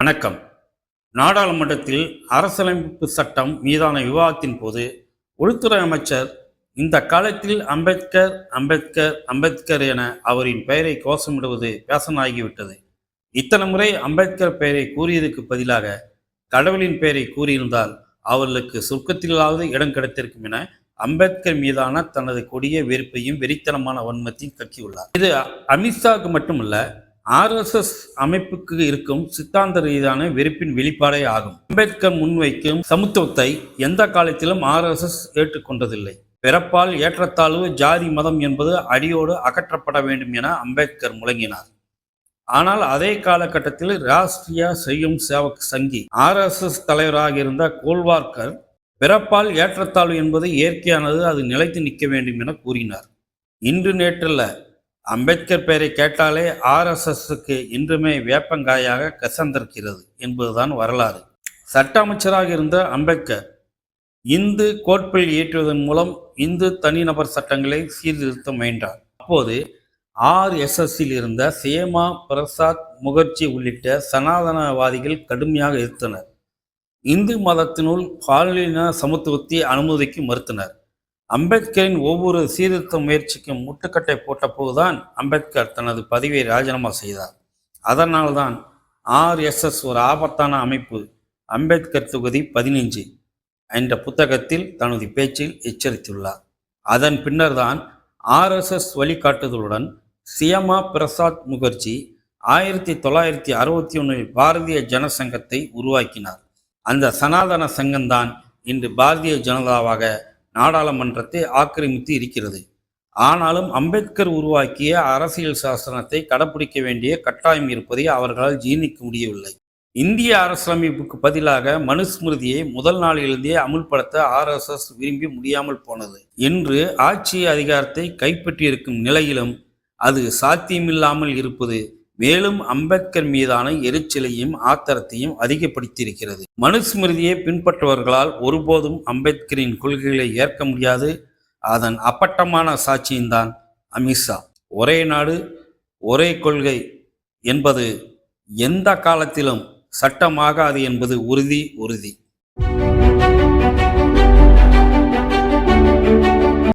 வணக்கம். நாடாளுமன்றத்தில் அரசியலமைப்பு சட்டம் மீதான விவாதத்தின் போது உள்துறை அமைச்சர் இந்த காலத்தில் அம்பேத்கர் அம்பேத்கர் அம்பேத்கர் என அவரின் பெயரை கோஷமிடுவது பேசனாகிவிட்டது. இத்தனை முறை அம்பேத்கர் பெயரை கூறியதுக்கு பதிலாக கடவுளின் பெயரை கூறியிருந்தால் அவர்களுக்கு சொர்க்கத்திலாவது இடம் கிடைத்திருக்கும் என அம்பேத்கர் மீதான தனது கொடிய வெறுப்பையும் வெறித்தனமான வன்மத்தையும் கக்கியுள்ளார். இது அமித்ஷாவுக்கு மட்டுமல்ல, RSS அமைப்புக்கு இருக்கும் சித்தாந்த ரீதியான வெறுப்பின் வெளிப்பாடே ஆகும். அம்பேத்கர் முன்வைக்கும் சமத்துவத்தை எந்த காலத்திலும் RSS ஏற்றுக்கொண்டதில்லை. பிறப்பால் ஏற்றத்தாழ்வு, ஜாதி, மதம் என்பது அடியோடு அகற்றப்பட வேண்டும் என அம்பேத்கர் முழங்கினார். ஆனால் அதே காலகட்டத்தில் ராஷ்டிரிய ஸ்வயம் சேவக் சங்கி RSS தலைவராக இருந்த கோல்வார்கர் பிறப்பால் ஏற்றத்தாழ்வு என்பது இயற்கையானது, அது நிலைத்து நிற்க வேண்டும் என கூறினார். இன்று நேற்றல்ல, அம்பேத்கர் பெயரை கேட்டாலே RSSக்கு இன்றுமே வேப்பங்காயாக கசந்திருக்கிறது என்பதுதான் வரலாறு. சட்ட அமைச்சராக இருந்த அம்பேத்கர் இந்து கோட்பில் இயற்றுவதன் மூலம் இந்து தனிநபர் சட்டங்களை சீர்திருத்த முயன்றார். அப்போது RSSல் இருந்த சியமா பிரசாத் முகர்ஜி உள்ளிட்ட சனாதனவாதிகள் கடுமையாக எதிர்த்தனர். இந்து மதத்தினுள் பாலின சமத்துவத்தை அனுமதிக்க மறுத்தனர். அம்பேத்கரின் ஒவ்வொரு சீர்திருத்த முயற்சிக்கும் முட்டுக்கட்டை போட்ட போதுதான் அம்பேத்கர் தனது பதவியை ராஜினாமா செய்தார். அதனால்தான் RSS ஒரு ஆபத்தான அமைப்பு, அம்பேத்கர் தொகுதி 15 என்ற புத்தகத்தில் தனது பேச்சில் எச்சரித்துள்ளார். அதன் பின்னர்தான் RSS வழிகாட்டுதலுடன் சியமா பிரசாத் முகர்ஜி 1961 பாரதிய ஜனசங்கத்தை உருவாக்கினார். அந்த சனாதன சங்கம்தான் இன்று பாரதிய ஜனதாவாக நாடாளுமன்றத்தை ஆக்கிரமித்து இருக்கிறது. ஆனாலும் அம்பேத்கர் உருவாக்கிய அரசியல் சாசனத்தை கடைப்பிடிக்க வேண்டிய கட்டாயம் இருப்பதை அவர்களால் ஜீர்ணிக்க முடியவில்லை. இந்திய அரசியலமைப்புக்கு பதிலாக மனுஸ்மிருதியை முதல் நாளிலிருந்தே அமுல்படுத்த RSS விரும்பி முடியாமல் போனது. இன்று ஆட்சி அதிகாரத்தை கைப்பற்றியிருக்கும் நிலையிலும் அது சாத்தியமில்லாமல் இருப்பது மேலும் அம்பேத்கர் மீதான எரிச்சலையும் ஆத்திரத்தையும் அதிகப்படுத்தியிருக்கிறது. மனுஸ்மிருதியை பின்பற்றுபவர்களால் ஒருபோதும் அம்பேத்கரின் கொள்கைகளை ஏற்க முடியாது. அதன் அப்பட்டமான சாட்சியம்தான் அமித்ஷா. ஒரே நாடு ஒரே கொள்கை என்பது எந்த காலத்திலும் சட்டமாகாது என்பது உறுதி.